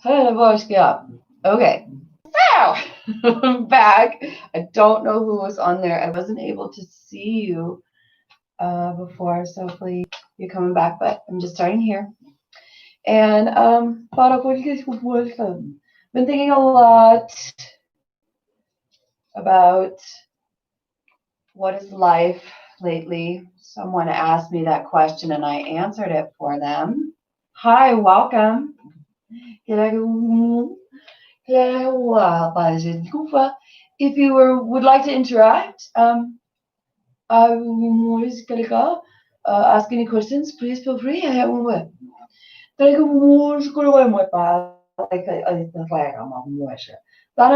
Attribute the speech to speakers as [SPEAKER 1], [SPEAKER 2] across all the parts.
[SPEAKER 1] Okay. So I'm back. I don't know who was on there. I wasn't able to see you before, so hopefully you're coming back, but I'm just starting here. And been thinking a lot about what is life lately. Someone asked me that question and I answered it for them. Hi, welcome. If you would like to interact, I'm always gonna ask any questions. Please feel free. I have one way. Para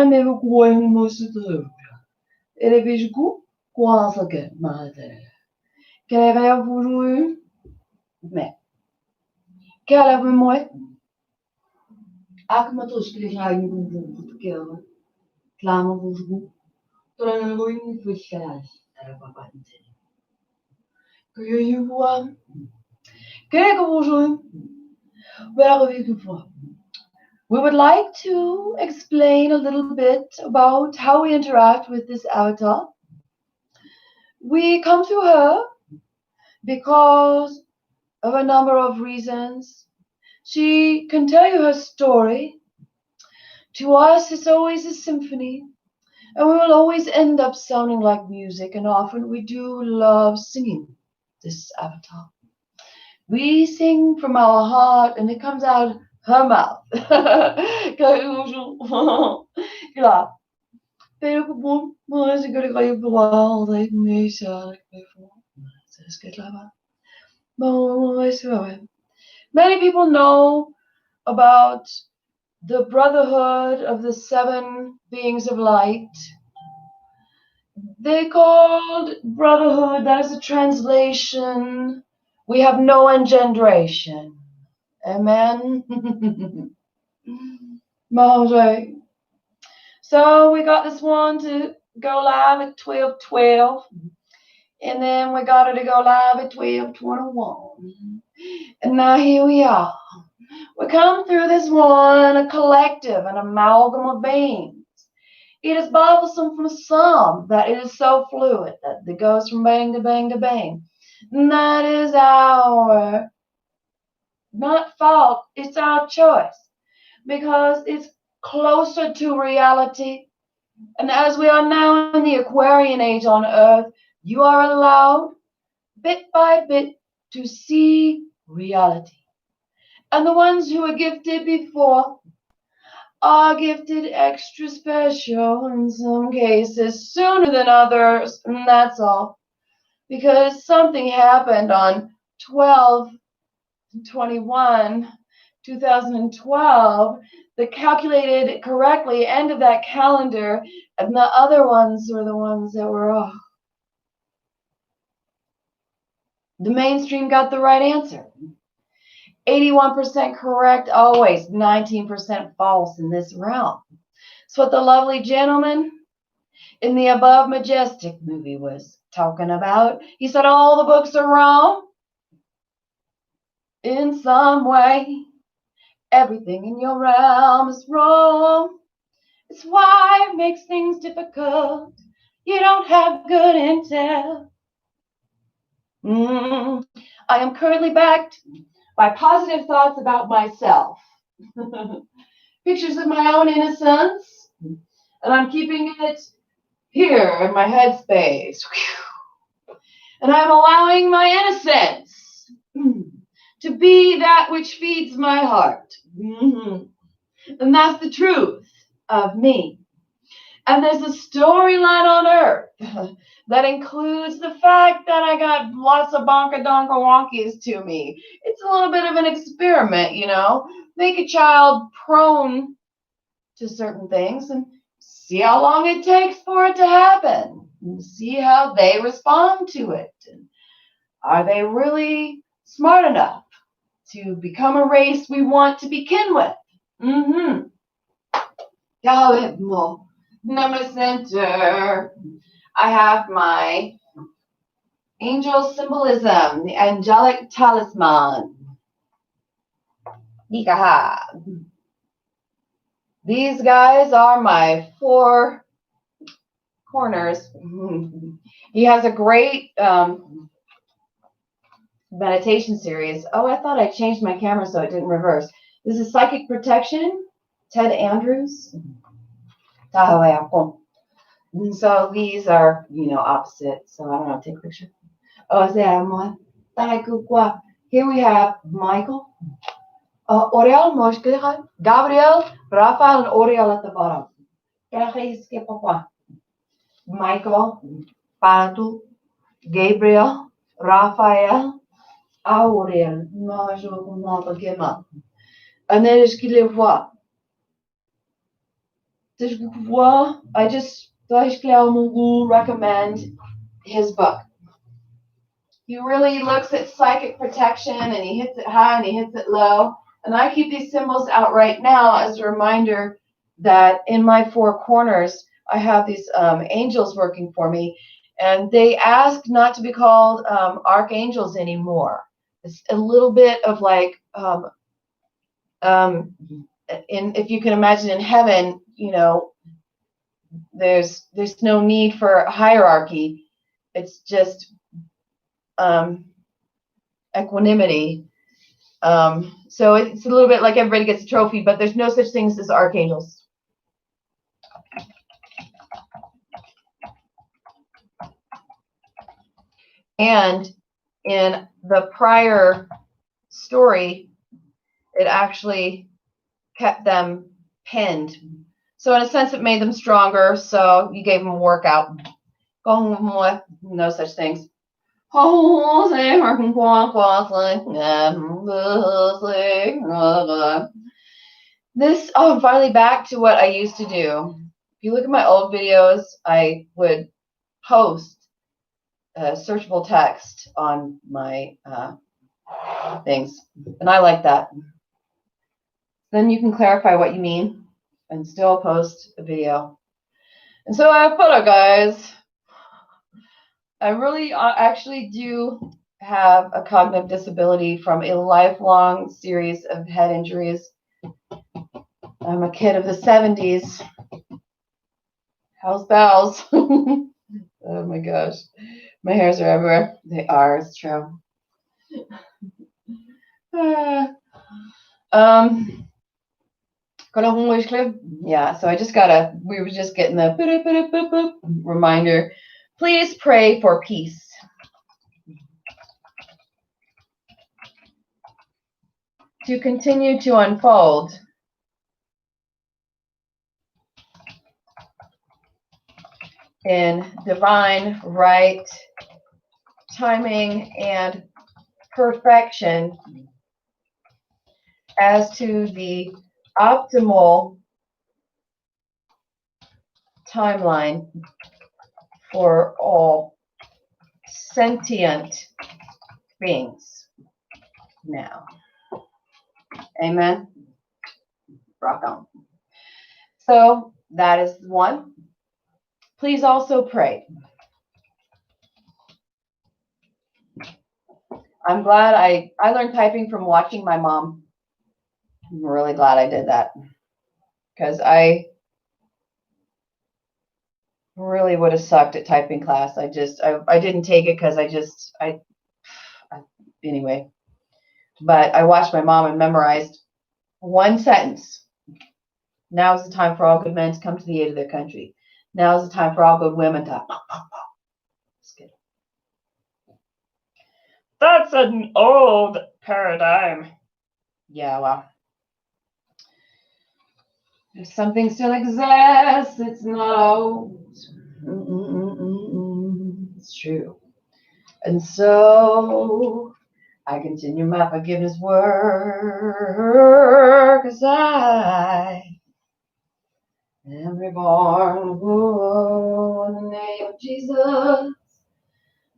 [SPEAKER 1] me going most of the ele vejo quase que mother. Quer eu vou me. Quer eu moi. Akma to skili hain bu que ela. Clama bu. Toda não vou em fechar. Era papai. Que eu vou. Que eu vou. We would like to explain a little bit about how we interact with this avatar. We come to her because of a number of reasons. She can tell you her story. To us, it's always a symphony, and we will always end up sounding like music, and often we do love singing this avatar. We sing from our heart, and it comes out her mouth. Many people know about the brotherhood of the seven beings of light. They called brotherhood, that is a translation. We have no engendration. Amen. So we got this one to go live at 12:12. And then we got it to go live at 12:21. And now here we are. We come through this one, a collective, an amalgam of beings. It is bothersome from some that it is so fluid that it goes from bang to bang to bang. And that is our, not fault, it's our choice. Because it's closer to reality. And as we are now in the Aquarian age on Earth, you are allowed, bit by bit, to see reality. And the ones who were gifted before are gifted extra special in some cases, sooner than others, and that's all. Because something happened on 12/21/2012 that calculated correctly end of that calendar, and the other ones were the ones that were off. The mainstream got the right answer. 81% correct always, 19% false in this realm. It's what the lovely gentleman in the Above Majestic movie was talking about. He said all the books are wrong in some way. Everything in your realm is wrong. It's why it makes things difficult. You don't have good intel. I am currently backed by positive thoughts about myself. Pictures of my own innocence. And I'm keeping it here in my headspace. And I'm allowing my innocence to be that which feeds my heart. And that's the truth of me. And there's a storyline on Earth that includes the fact that I got lots of bonka-donka wonkies to me. It's a little bit of an experiment, you know. Make a child prone to certain things and see how long it takes for it to happen. And see how they respond to it. And are they really smart enough to become a race we want to be kin with? Number center. I have my angel symbolism, the angelic talisman. These guys are my 4 corners. He has a great meditation series. Oh, I thought I changed my camera so it didn't reverse. This is Psychic Protection, Ted Andrews. So these are, opposite. So I don't know, take a picture. Here we have Michael, Oriel, Gabriel, Rafael, and Oriel at the bottom. Michael, Patu, Gabriel, Raphaël, Aurel. Non, je vais comprendre comment. Est-ce qu'il les voit? I just recommend his book. He really looks at psychic protection, and he hits it high and he hits it low. And I keep these symbols out right now as a reminder that in my 4 corners, I have these angels working for me. And they ask not to be called archangels anymore. It's a little bit of like, if you can imagine in heaven, there's no need for hierarchy. It's just equanimity. So it's a little bit like everybody gets a trophy, but there's no such things as archangels. And in the prior story, it actually kept them pinned. So in a sense, it made them stronger. So you gave them a workout. No such things. This, I'm finally back to what I used to do. If you look at my old videos, I would post searchable text on my things. And I like that. Then you can clarify what you mean and still post a video. And so I have photo, guys. I really actually do have a cognitive disability from a lifelong series of head injuries. I'm a kid of the 70s. How's bells? Oh my gosh. My hairs are everywhere. They are, it's true. Yeah, so we were just getting the reminder. Please pray for peace. To continue to unfold. In divine right timing and perfection as to the optimal timeline for all sentient beings now. Amen. Rock on. So that is one. Please also pray. I'm glad I learned typing from watching my mom. I'm really glad I did that, because I really would have sucked at typing class. I didn't take it because anyway. But I watched my mom and memorized one sentence. Now is the time for all good men to come to the aid of their country. Now is the time for all good women to. That's an old paradigm. Yeah, well. If something still exists, it's not old. It's true. And so I continue my forgiveness work, 'cause I am reborn in the name of Jesus,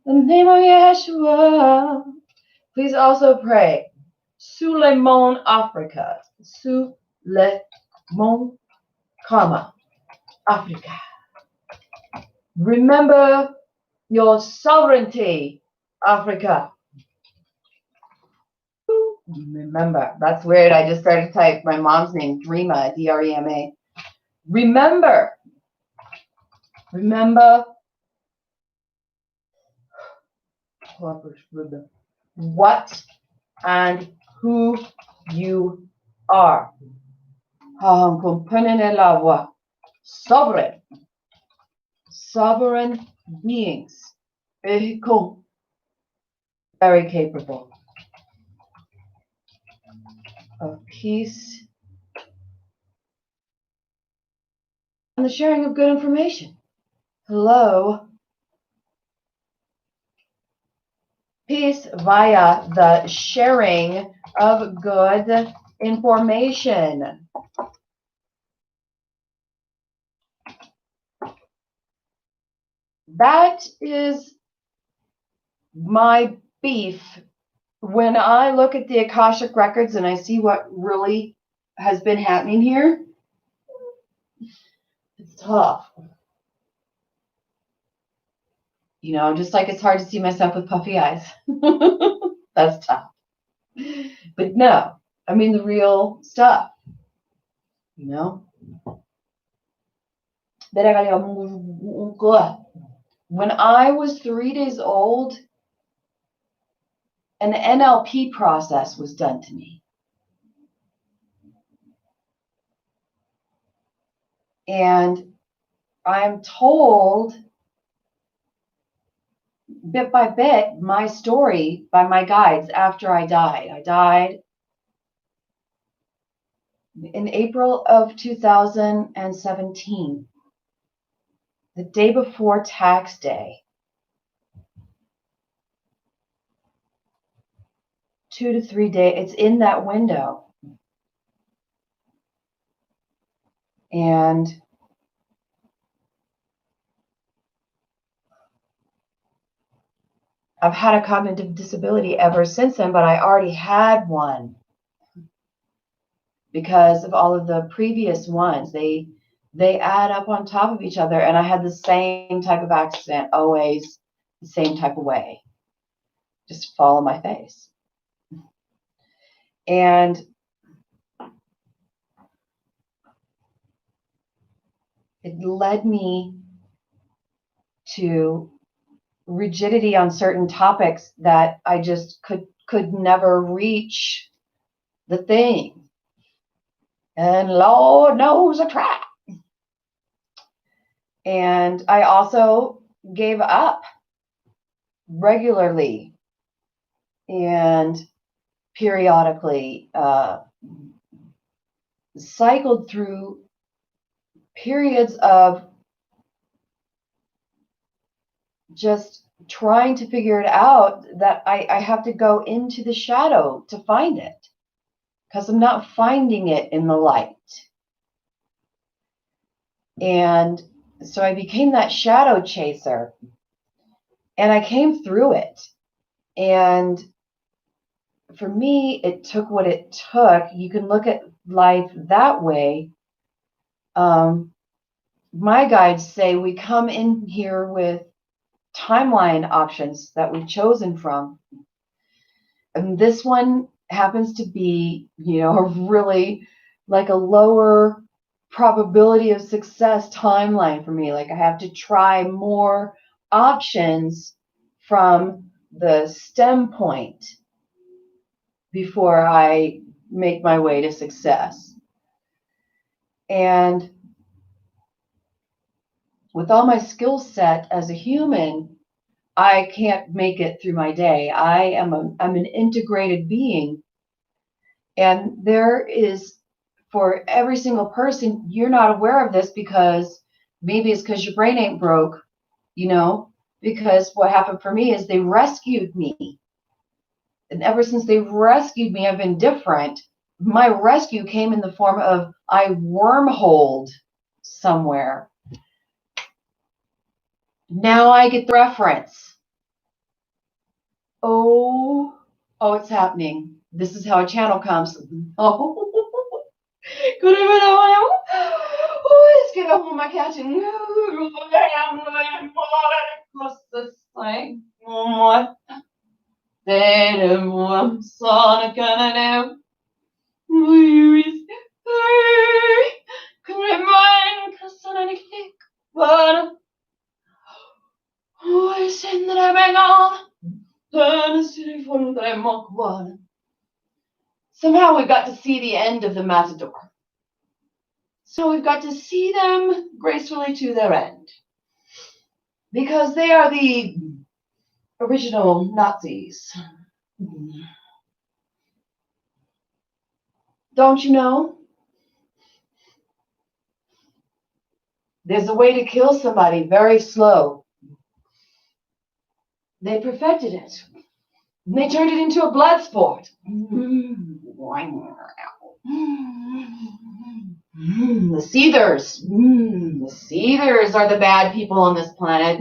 [SPEAKER 1] in the name of Yeshua. Please also pray. Suleiman, Africa. Suleiman, comma, Africa. Remember your sovereignty, Africa. Remember. That's weird. I just started to type my mom's name, Dreama, Drema. Remember what and who you are. Sovereign beings. Very capable of peace and the sharing of good information. Hello. Peace via the sharing of good information. That is my beef. When I look at the Akashic records and I see what really has been happening here, it's tough. You know, just like it's hard to see myself with puffy eyes. That's tough. But no, I mean the real stuff, you know? When I was 3 days old, an NLP process was done to me. And I'm told bit by bit my story by my guides after I died. I died in April of 2017, the day before tax day. 2 to 3 days. It's in that window. And I've had a cognitive disability ever since then, but I already had one because of all of the previous ones. They add up on top of each other, and I had the same type of accident, always the same type of way. Just fall on my face. And it led me to rigidity on certain topics that I just could never reach the thing. And Lord knows a trap. And I also gave up regularly and periodically, cycled through periods of just trying to figure it out, that I have to go into the shadow to find it because I'm not finding it in the light. And so I became that shadow chaser, and I came through it. And for me, it took what it took. You can look at life that way. My guides say we come in here with timeline options that we've chosen from. And this one happens to be, you know, a really like a lower probability of success timeline for me. Like I have to try more options from the stem point before I make my way to success. And with all my skill set as a human, I can't make it through my day. I'm an integrated being. And there is, for every single person, you're not aware of this because maybe it's because your brain ain't broke, you know, because what happened for me is they rescued me. And ever since they rescued me, I've been different. My rescue came in the form of I wormholed somewhere. Now I get the reference. Oh, it's happening. This is how a channel comes. Oh, let's get up on my couch and across this thing. Somehow we've got to see the end of the matador. So we've got to see them gracefully to their end. Because they are the original Nazis. Don't you know? There's a way to kill somebody very slow. They perfected it. They turned it into a blood sport. The Seethers. The Seethers are the bad people on this planet.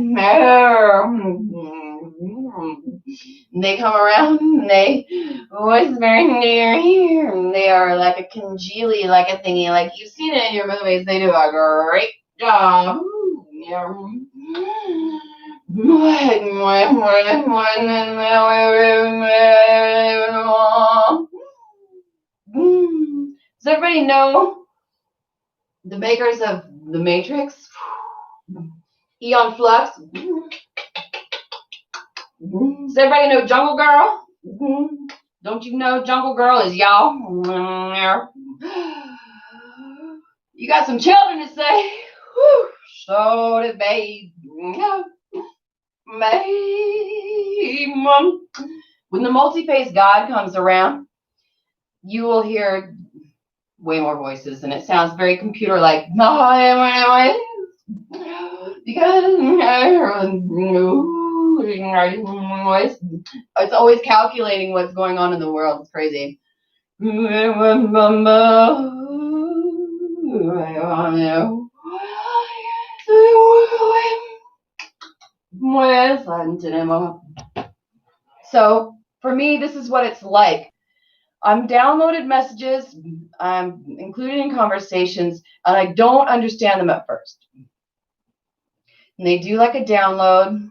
[SPEAKER 1] They come around and they whisper in your ear. They are like a congealy, like a thingy. Like you've seen it in your movies. They do a great job. Does everybody know the makers of The Matrix? Eon Flux? Does everybody know Jungle Girl? Don't you know Jungle Girl is y'all? You got some children to say. So did babe. When the multi-faced God comes around, you will hear way more voices, and it sounds very computer-like. It's always calculating what's going on in the world. It's crazy. So for me, this is what it's like. I'm downloaded messages, I'm included in conversations, and I don't understand them at first. And they do like a download,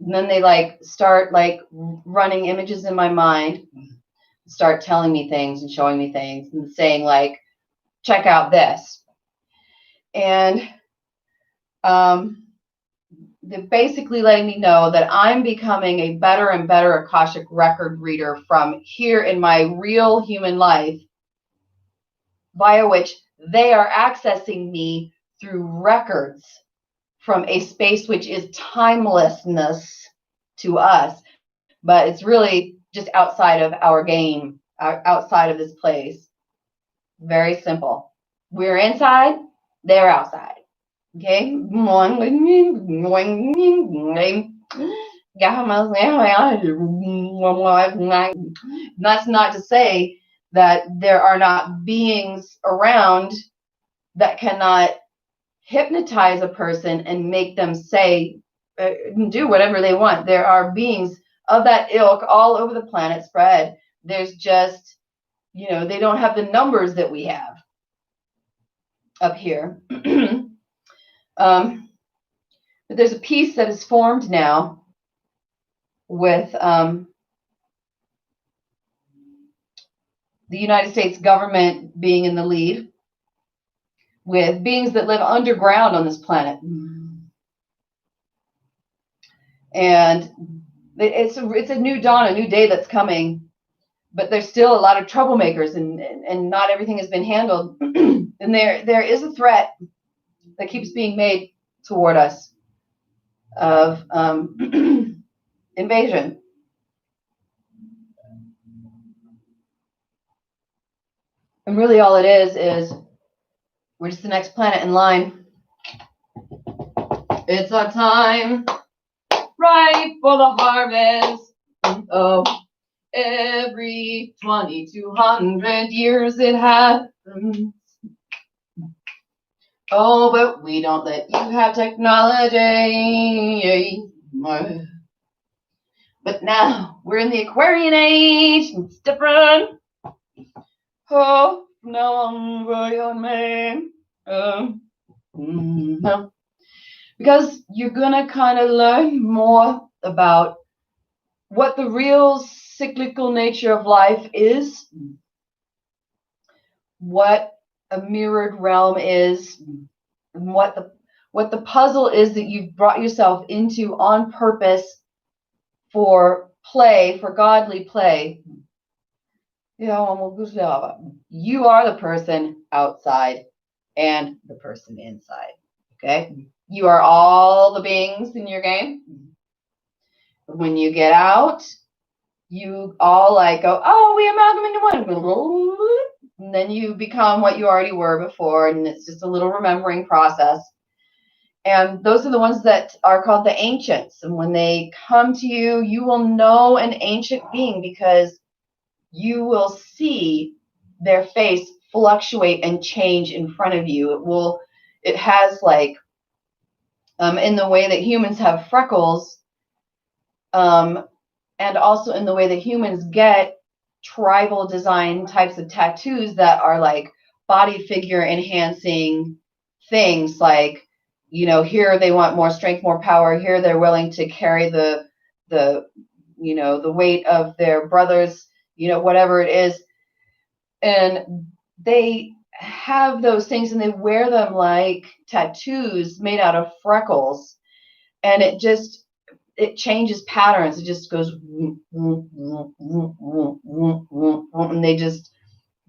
[SPEAKER 1] and then they start running images in my mind, start telling me things and showing me things and saying check out this. And they're basically letting me know that I'm becoming a better and better Akashic record reader from here in my real human life, via which they are accessing me through records from a space which is timelessness to us, but it's really just outside of our game, outside of this place. Very simple. We're inside, they're outside. Okay? That's not to say that there are not beings around that cannot hypnotize a person and make them say, do whatever they want. There are beings of that ilk all over the planet spread. There's just, they don't have the numbers that we have up here. But there's a piece that is formed now with the United States government being in the lead, with beings that live underground on this planet. And it's a new dawn, a new day that's coming, but there's still a lot of troublemakers, and not everything has been handled. And there is a threat that keeps being made toward us of invasion. And really all it is we're just the next planet in line. It's our time, ripe for the harvest. Oh, every 2,200 years it happens. Oh, but we don't let you have technology. But now we're in the Aquarian age. It's different. Oh, no longer your man. Because you're gonna kind of learn more about what the real cyclical nature of life is, what a mirrored realm is, and what the puzzle is that you've brought yourself into on purpose for play, for godly play, you are the person outside and the person inside. Okay? You are all the beings in your game. When you get out, you all like go, oh, we amalgam into one. And then you become what you already were before, and it's just a little remembering process. And those are the ones that are called the ancients. And when they come to you, you will know an ancient being because you will see their face fluctuate and change in front of you. It has like, in the way that humans have freckles, and also in the way that humans get tribal design types of tattoos that are like body figure enhancing things, like, here they want more strength, more power. Here they're willing to carry the weight of their brothers, whatever it is. And they have those things and they wear them like tattoos made out of freckles. And it changes patterns. It just goes, and they just,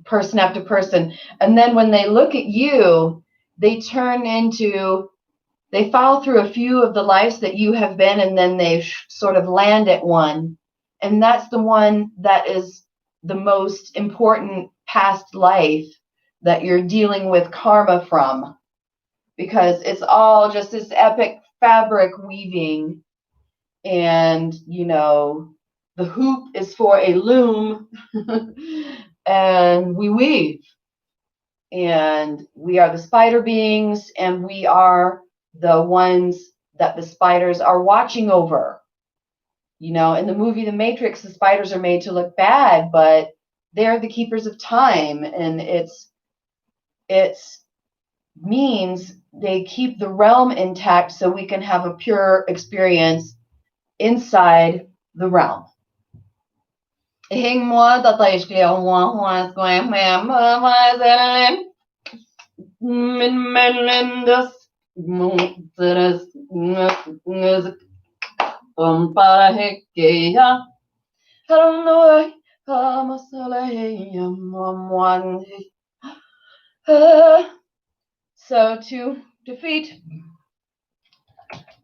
[SPEAKER 1] person after person. And then when they look at you, they follow through a few of the lives that you have been, and then they sort of land at one. And that's the one that is the most important past life that you're dealing with karma from, because it's all just this epic fabric weaving. And, the hoop is for a loom and we weave. And we are the spider beings, and we are the ones that the spiders are watching over. In the movie The Matrix, the spiders are made to look bad, but they're the keepers of time. And it means they keep the realm intact so we can have a pure experience inside the realm. So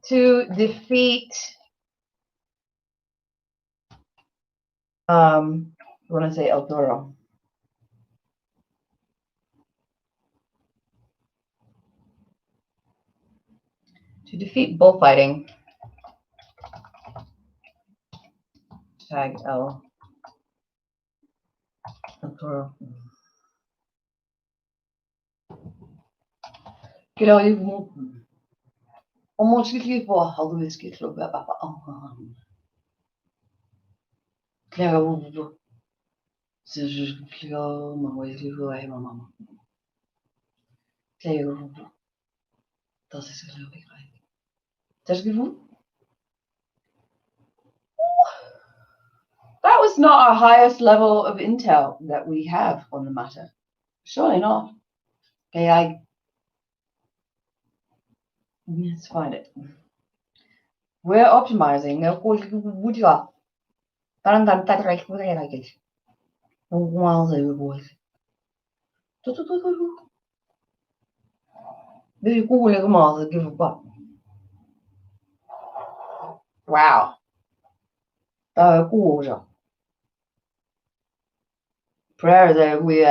[SPEAKER 1] to defeat I want to say El Toro. To defeat bullfighting, tag El Toro. That was not our highest level of intel that we have on the matter. Surely not. Okay, let's find it. We're optimizing. Wow. Prayer that we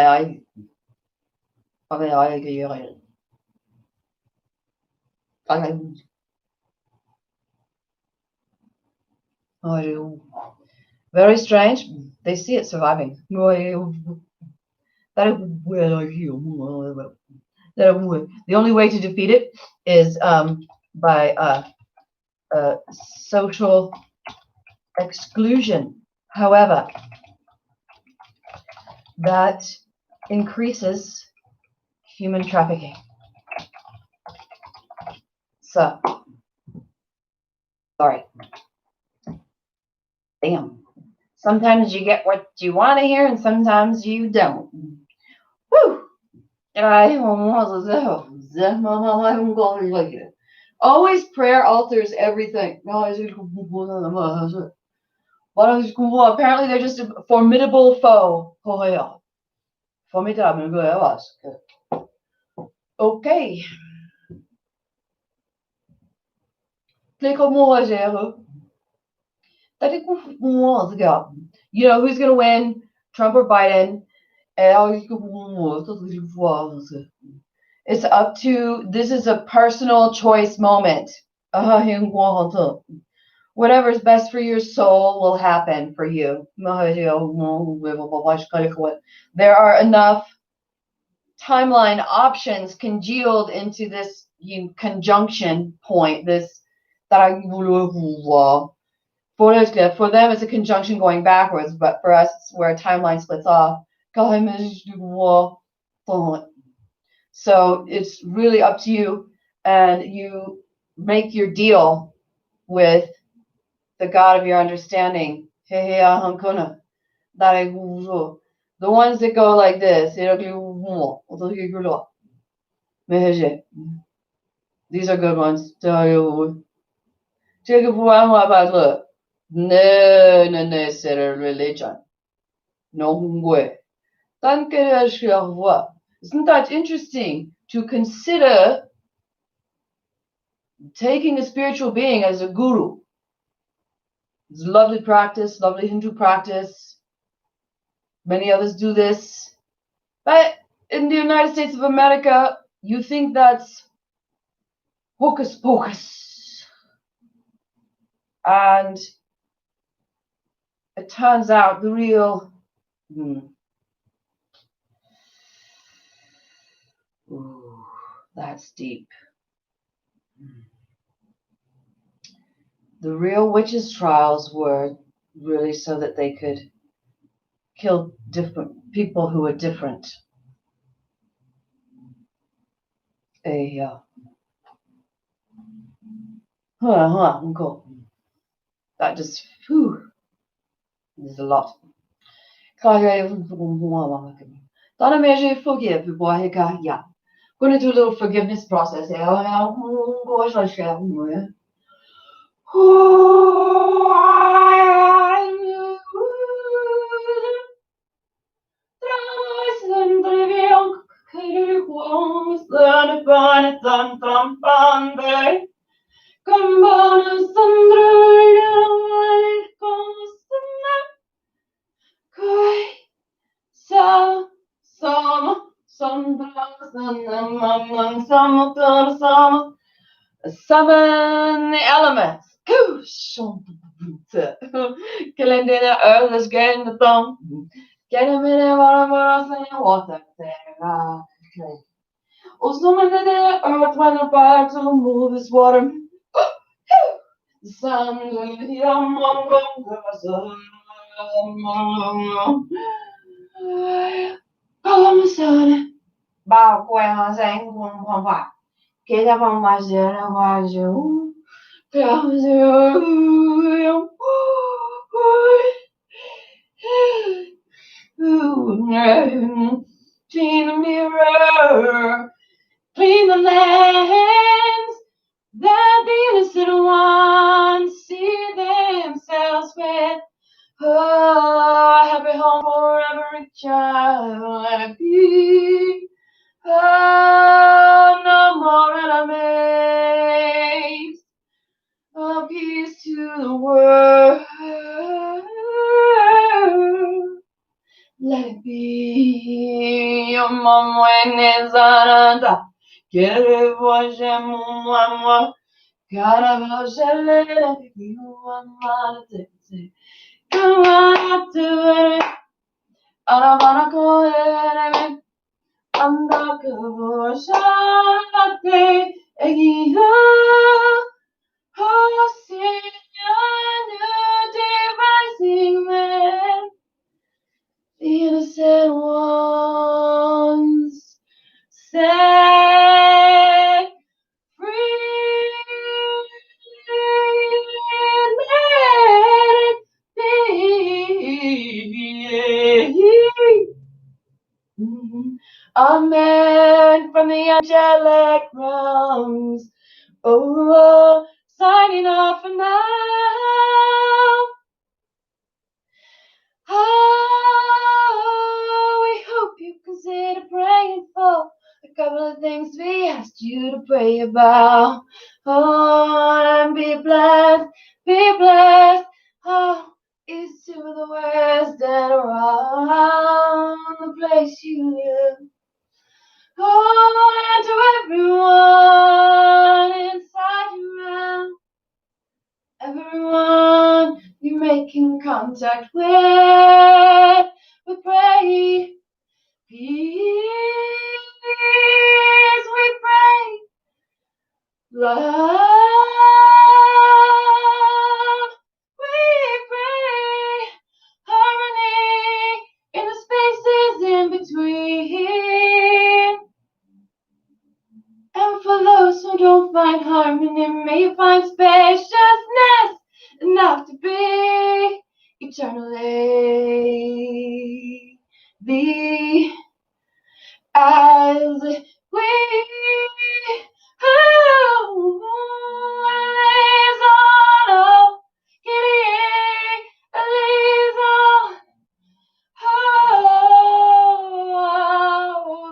[SPEAKER 1] very strange. They see it surviving. The only way to defeat it is by social exclusion. However, that increases human trafficking. So, sorry. Damn. Sometimes you get what you want to hear, and sometimes you don't. Woo! Always prayer alters everything. Apparently they're just a formidable foe. Formidable. Okay. Klik op mooi zeggen. Dat ik you know who's going to win, Trump or Biden? It's up to, this is a personal choice moment. Whatever is best for your soul will happen for you. There are enough timeline options congealed into this conjunction point. This that for them it's a conjunction going backwards, but for us it's where a timeline splits off. So it's really up to you, and you make your deal with the God of your understanding. The ones that go like this. These are good ones. No necessary religion. No way. Isn't that interesting to consider taking a spiritual being as a guru? It's a lovely practice, lovely Hindu practice. Many others do this. But in the United States of America, you think that's hocus pocus. And it turns out the real... Ooh, that's deep. The real witches' trials were really so that they could kill different people who were different. That just, there's a lot. Going to do a little forgiveness process. Summon the elements. Kalendina earth is getting the thumb. Get him in there, water. Summon the earth when the fire to move this water. The sun bao quay hoa sáng không phải kế ra vòng mà giờ là hoa dấu theo dấu clean the mirror, clean the lens, that the innocent ones see themselves with. Oh, happy home for every child, let it be. Oh, no more enemies. Oh, peace to the world. Let it be. Your mom when is ananda. Get it, was your mama. Gotta go, shall it be one more day. Come on, do it. I don't wanna go in. I'm not going to shake you. Oh, sing a new devising man. The innocent ones set free. Let it be. Amen from the angelic realms. Oh, signing off for now. Oh, we hope you consider praying for a couple of things we asked you to pray about. Oh, and be blessed, be blessed. Oh, is to the worst and around the place you live. Oh, and to everyone inside your realm. Everyone you're making contact with, we pray. Peace, we pray. Love, we pray. Harmony in the spaces in between. And for those who don't find harmony, may you find spaciousness enough to be eternally thee. As we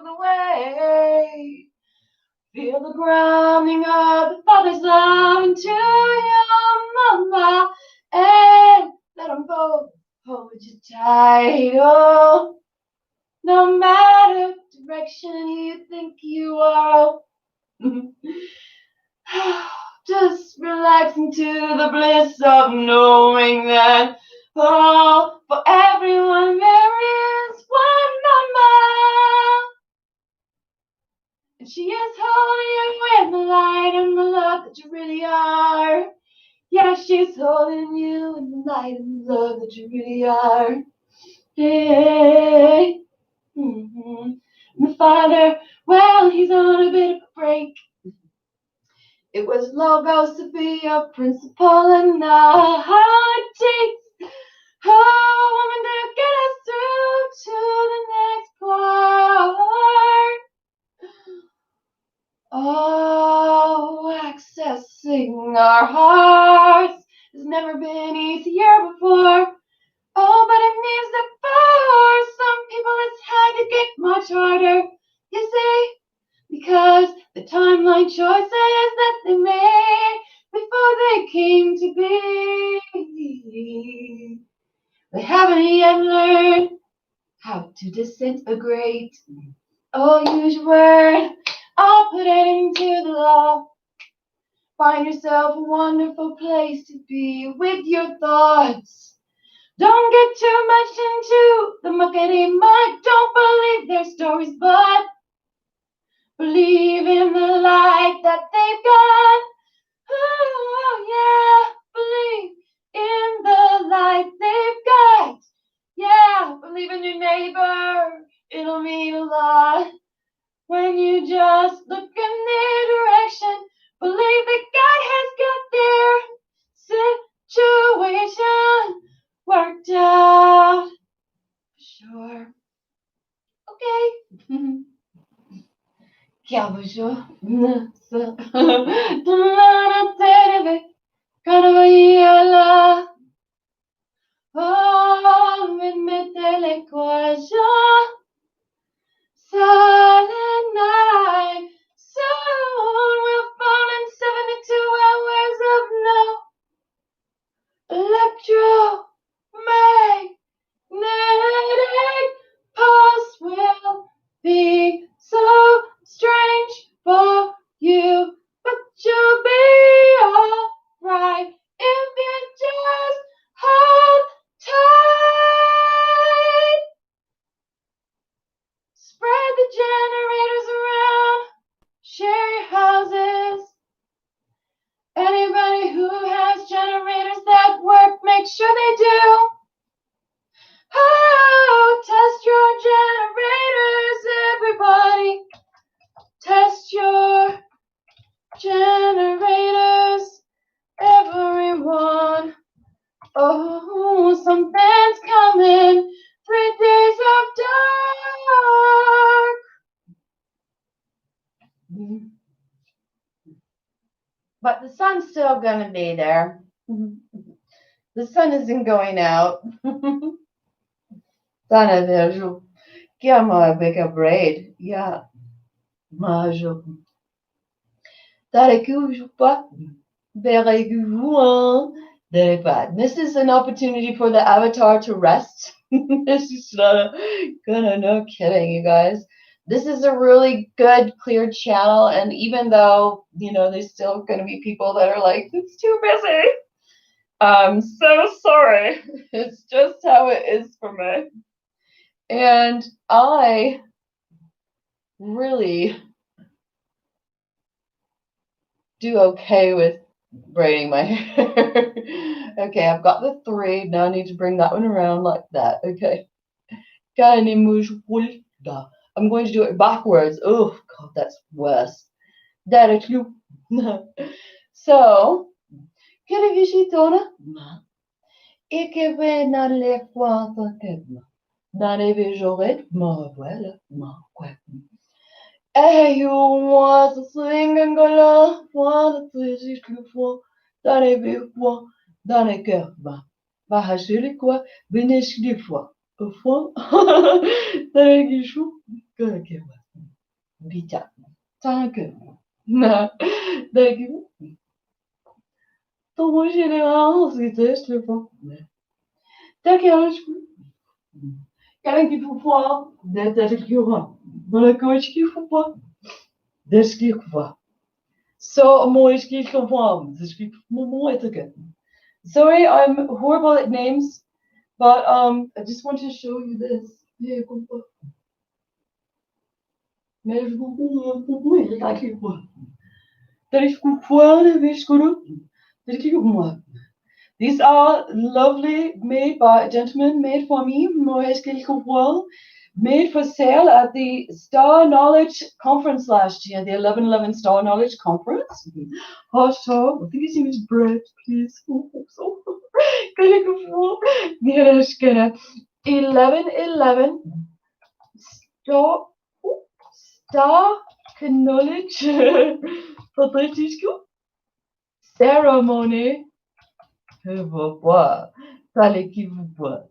[SPEAKER 1] the way. Feel the grounding of the Father's love into your mama, and let them both hold you tight. Oh, no matter direction you think you are, just relax into the bliss of knowing that, oh, for everyone there is one mama. And she is holding you in the light and the love that you really are. Yeah, she's holding you in the light and the love that you really are. Hey. Mm-hmm. And the Father, well, he's on a bit of a break. It was Logos to be a principal and not it takes a woman to get us through to the next part. Oh, accessing our hearts has never been easier before. Oh, but it means that for some people it's had to get much harder, you see, because the timeline choices that they made before they came to be, they haven't yet learned how to disintegrate. Oh, use your word, I'll put it into the law. Find yourself a wonderful place to be with your thoughts. Don't get too much into the muckety muck. Don't believe their stories, but believe in the light that they've got. Oh, yeah, believe in the light they've got. Yeah, believe in your neighbor. It'll mean a lot. When you just look in their direction, believe that God has got their situation worked out. Sure. Okay. क्या बोलो? Oh, mettez-les quoi, silent night. Soon we'll fall in 72 hours of no electromagnetic pulse will be so strange for you, but you'll be alright if you just hold tight. Spread the generators around, share your houses. Anybody who has generators that work, make sure they do. Oh, test your generators, everybody. Test your generators, everyone. Oh, something's coming. 3 days of dark. But the sun's still gonna be there. The sun isn't going out. Sana vejo. Que ama beka braid. Yeah. Majo. Tare que ujo pa. Bere guan. This is an opportunity for the avatar to rest. This is not gonna, no kidding, you guys. This is a really good, clear channel, and even though, there's still gonna be people that are like, it's too busy. I'm so sorry. It's just how it is for me. And I really do okay with braiding my hair. Okay, I've got the 3. Now I need to bring that one around like that. Okay. I'm going to do it backwards. Oh, God, that's worse. So, quelle visitona? E che ve non le quanta che non è vejoret, ma voilà, ma quoi. Hey, you want to sing and go la, want to see le fois, dans les vieux fois, dans les cœurs bas. Va hacher les quoi, bénéfice des fois. Au fond, dans les guichous, que le cœur bas. Vita, tant que. Na, d'accord. Ton général, c'était le fond. D'accord, Kijk voor voor, dat ik je maar ik weet je voor, dat is je voor. Zo mooi is je voor, dat is je mooi te kunnen. Sorry, I'm horrible at names, but I just want to show you this. Yeah, kom op. Maar ik moet kijk je voor. Dat is goed voor, dat is goed. Dat is je voor. These are lovely, made by a gentleman, made for me, made for sale at the Star Knowledge Conference last year, the 11/11 Star Knowledge Conference. Hashtag, I think his name is Brett, please. So, 11/11 Star Knowledge ceremony. Voix, tale qui vous voit,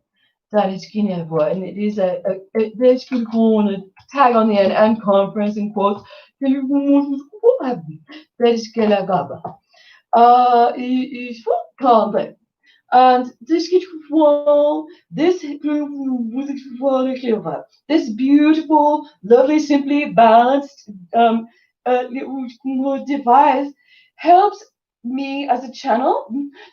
[SPEAKER 1] tale skinny voix, and it is a there's good corner tag on the end and conference and quotes. That is que la gaba. Il faut quand and this this beautiful, lovely, simply balanced device helps me as a channel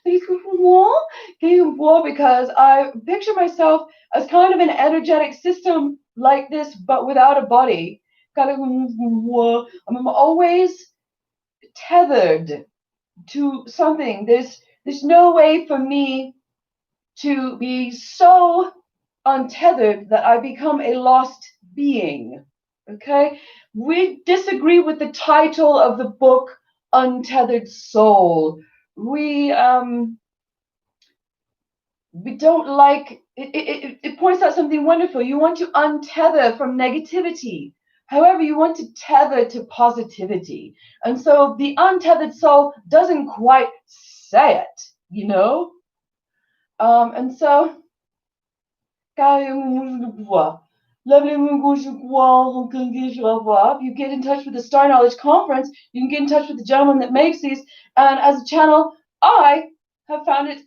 [SPEAKER 1] because I picture myself as kind of an energetic system like this, but without a body. I'm always tethered to something. There's no way for me to be so untethered that I become a lost being. Okay? We disagree with the title of the book, Untethered Soul. We don't like it points out something wonderful. You want to untether from negativity. However, you want to tether to positivity. And so the untethered soul doesn't quite say it, And so, you get in touch with the Star Knowledge Conference, you can get in touch with the gentleman that makes these. And as a channel, I have found it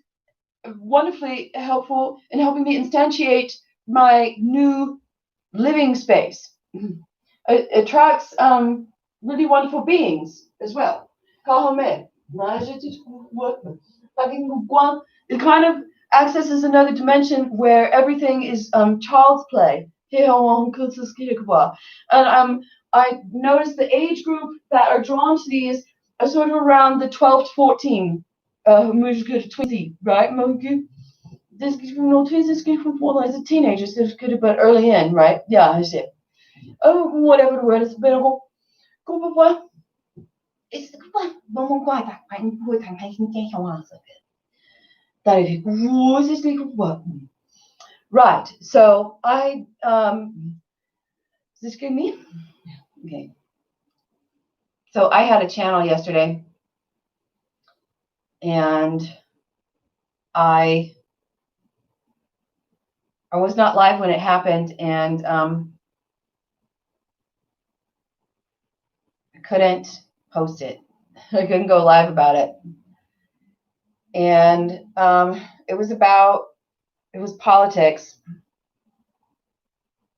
[SPEAKER 1] wonderfully helpful in helping me instantiate my new living space. It attracts really wonderful beings as well. It kind of accesses another dimension where everything is child's play. And I noticed the age group that are drawn to these are sort of around the 12 to 14. 20, right? This as a teenager, so it's good about early in, right? Yeah, I see. Oh, whatever the word is, but it's the right. So I is this good me? Okay. So I had a channel yesterday, and I I was not live when it happened, and I couldn't post it. I couldn't go live about it. And it was politics.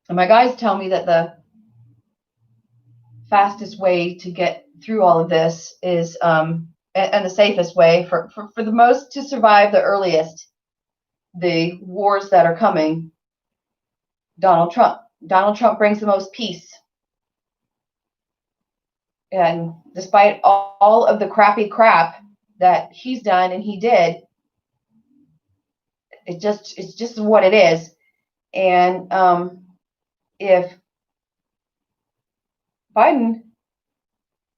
[SPEAKER 1] And my guys tell me that the fastest way to get through all of this is, and the safest way for the most to survive the earliest, the wars that are coming, Donald Trump. Donald Trump brings the most peace. And despite all of the crappy crap that he's done and he did, it's just what it is. And if Biden,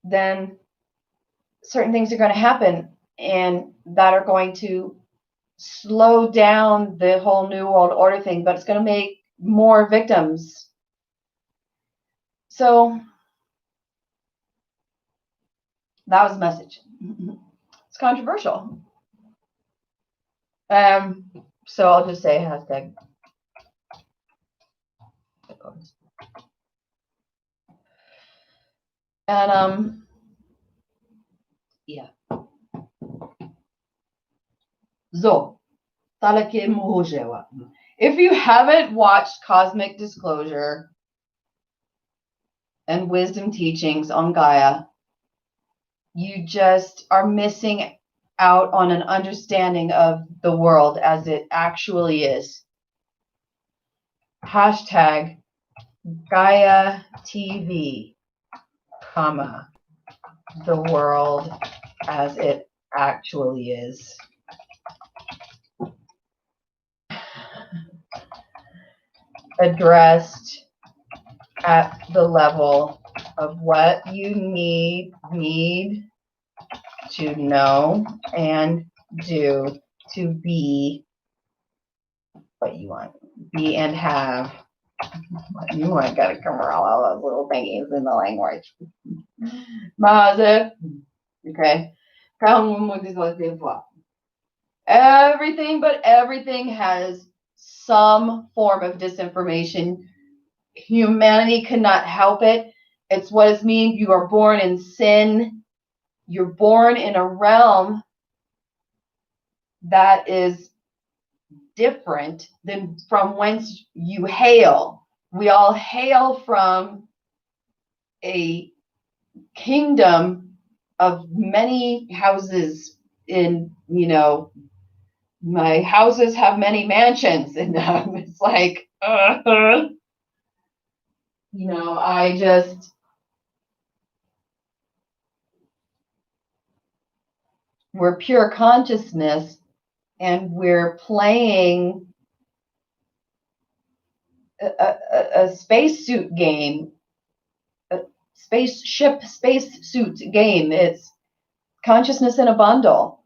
[SPEAKER 1] then certain things are going to happen, and that are going to slow down the whole New World Order thing, but it's going to make more victims. So that was the message. It's controversial. So I'll just say hashtag. And yeah. So, if you haven't watched Cosmic Disclosure and Wisdom Teachings on Gaia, you just are missing out on an understanding of the world as it actually is. Hashtag Gaia TV, comma, the world as it actually is. Addressed at the level of what you need to know and do to be what you want. Be and have what you want. Got to come around all those little thingies in the language. Okay. Everything has some form of disinformation. Humanity cannot help it. It's what it means. You are born in sin. You're born in a realm that is different than from whence you hail. We all hail from a kingdom of many houses in, my houses have many mansions, and it's like, we're pure consciousness, and we're playing a spacesuit game, a spacesuit game. It's consciousness in a bundle.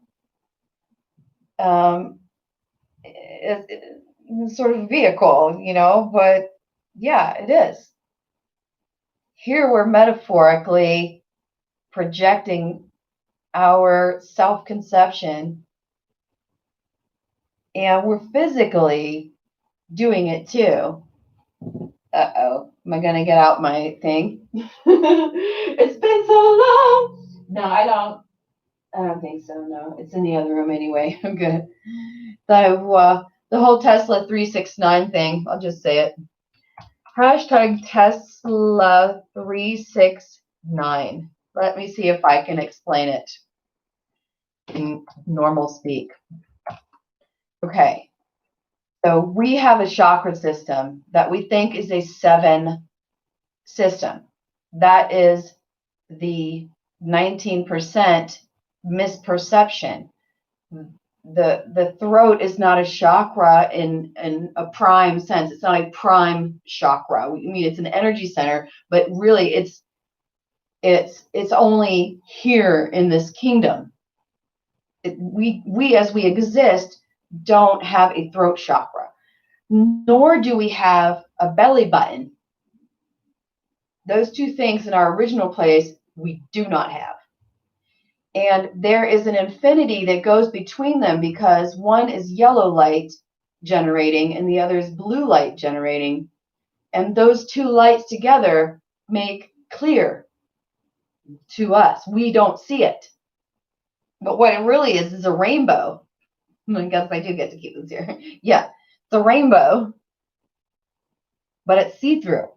[SPEAKER 1] It's sort of vehicle, but yeah, it is. Here we're metaphorically projecting our self-conception, and we're physically doing it too. Uh-oh, am I going to get out my thing? It's been so long. No, I don't think so. No, it's in the other room anyway. I'm good. So, the whole Tesla 369 thing, I'll just say it. Hashtag Tesla 369. Let me see if I can explain it in normal speak. Okay. So we have a chakra system that we think is a 7 system. That is the 19% misperception. The throat is not a chakra in a prime sense. It's not a prime chakra. I mean, it's an energy center, but really it's only here in this kingdom. We as we exist don't have a throat chakra, nor do we have a belly button. Those two things in our original place we do not have. And there is an infinity that goes between them, because one is yellow light, generating and the other is blue light generating. And those two lights together make clear to us. We don't see it. But what it really is a rainbow. I guess I do get to keep this here. Yeah, it's a rainbow, but it's see-through.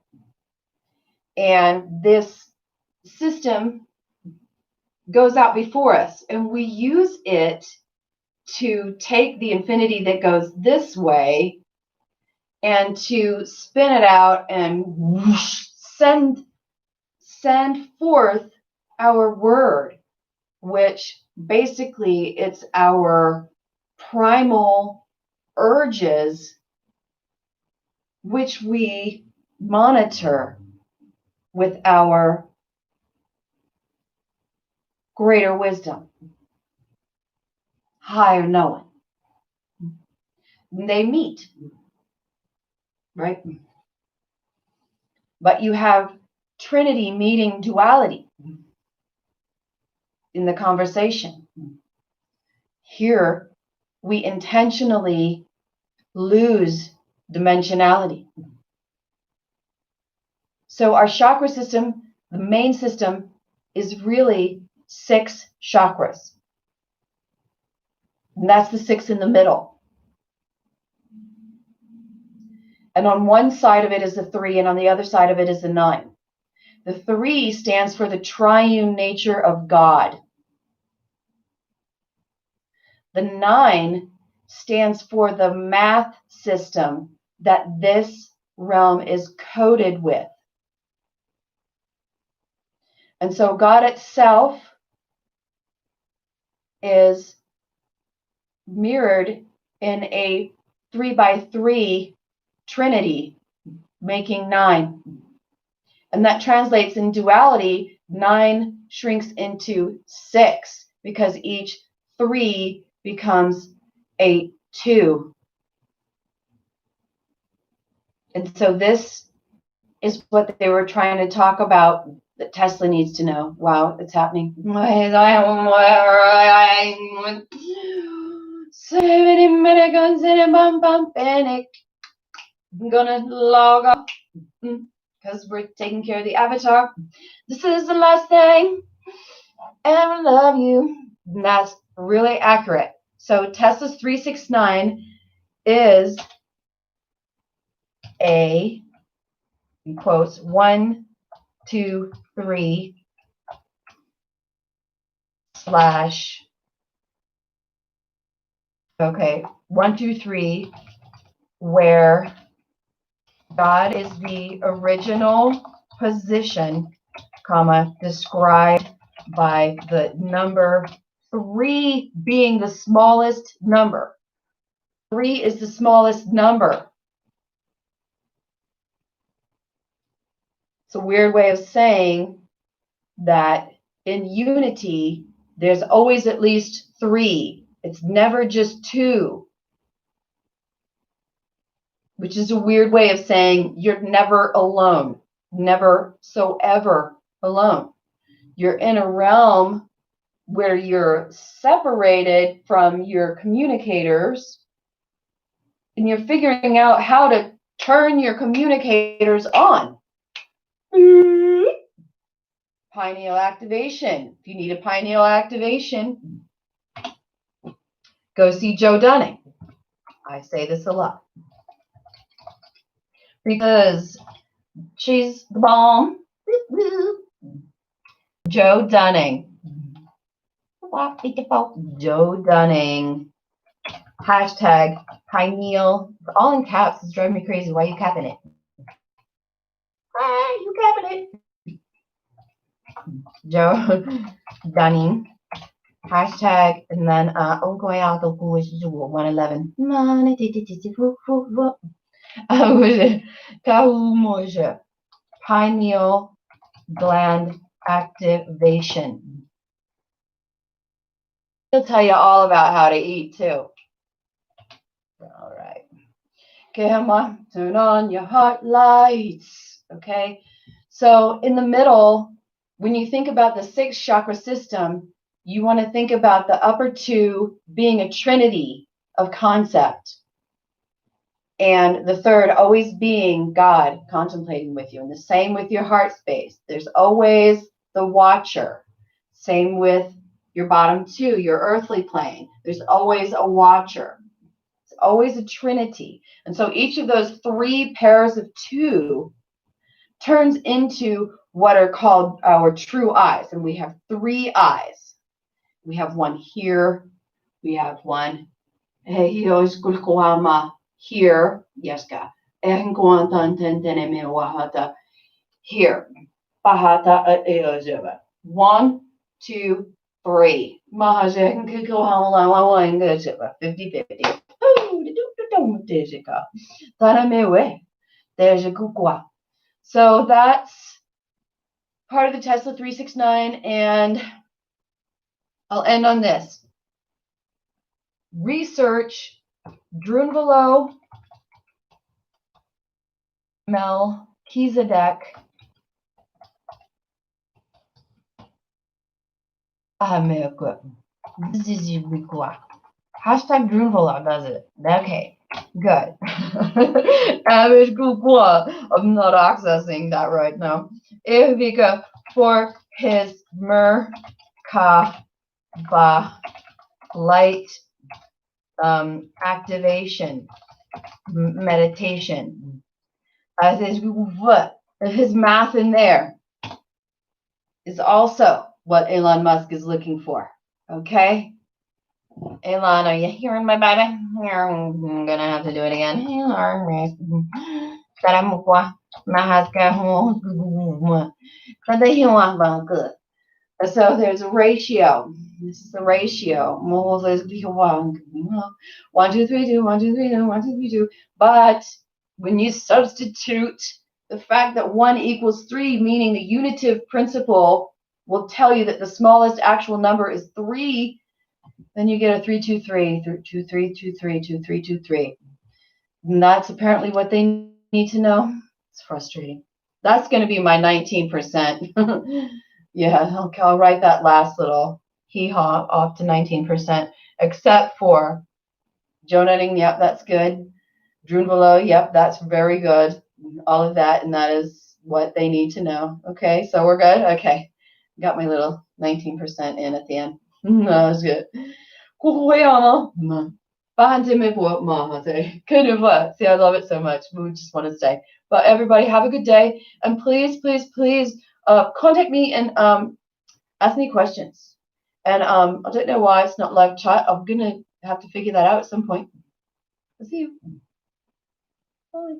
[SPEAKER 1] And this system goes out before us, and we use it to take the infinity that goes this way and to spin it out and whoosh, send forth our word, which basically it's our primal urges, which we monitor with our greater wisdom, higher knowing. They meet, right? But you have Trinity meeting duality in the conversation. Here, we intentionally lose dimensionality. So our chakra system, the main system, is really 6 chakras. And that's the 6 in the middle. And on one side of it is the 3, and on the other side of it is the 9. The 3 stands for the triune nature of God. The 9 stands for the math system that this realm is coded with. And so God itself is mirrored in a 3x3 trinity, making 9. And that translates in duality, 9 shrinks into 6 because each 3 becomes a 2. And so this is what they were trying to talk about that Tesla needs to know. Wow, it's happening. 70 milligrams in a bump panic. I'm gonna log off because we're taking care of the avatar. This is the last thing. And I love you. And that's really accurate. So Tesla's 369 is a, in quotes, 1, 2, 3 slash, okay, 1, 2, 3, where God is the original position, comma, described by the number 3 being the smallest number. 3 is the smallest number. It's a weird way of saying that in unity, there's always at least 3. It's never just 2. Which is a weird way of saying you're never alone. Never so ever alone. You're in a realm where you're separated from your communicators and you're figuring out how to turn your communicators on. Pineal activation. If you need a pineal activation, go see Joe Dunning. I say this a lot. Because she's the bomb. Joe Dunning. Joe Dunning. Hashtag pineal. It's all in caps. It's driving me crazy. Why are you capping it? Why are you capping it? Joe Dunning. Hashtag. And then, going out the bush 111. Pineal gland activation. He'll tell you all about how to eat too. All right. Come on, turn on your heart lights. Okay. So in the middle, when you think about the 6 chakra system, you want to think about the upper 2 being a trinity of concept. And the third, always being God contemplating with you. And the same with your heart space. There's always the watcher. Same with your bottom two, your earthly plane. There's always a watcher. It's always a trinity. And so each of those three pairs of two turns into what are called our true eyes. And we have three eyes. We have one here. We have one here. Yeska. Here. One, two, three. 50-50. So that's part of the Tesla 369, and I'll end on this. Research Drunvalo Melchizedek This is Hashtag Drunvalo does it. Okay, good. I'm not accessing that right now. Evika for his Merkaba light activation meditation. His math in there is also what Elon Musk is looking for. Okay? Elon, are you hearing my baby? I'm gonna have to do it again. So there's a ratio. This is the ratio. 1, 2, 3, 2, 1, 2, 3, 2, 1, 2, 3, 2. But when you substitute the fact that 1 equals 3, meaning the unitive principle will tell you that the smallest actual number is 3, then you get a 3, 2, 3, 2, 3, 2, 3, 2, 3, 2, 3. And that's apparently what they need to know. It's frustrating. That's going to be my 19%. Yeah, I'll write that last little hee-haw off to 19%, except for Jonetting, yep, that's good. Drunvalo, yep, that's very good. All of that, and that is what they need to know. Okay, so we're good? Okay. Got my little 19% in at the end. That was good. See, I love it so much. We just want to stay. But everybody, have a good day. And please, please, please contact me and ask me questions. And I don't know why it's not live chat. I'm going to have to figure that out at some point. I'll see you. Bye.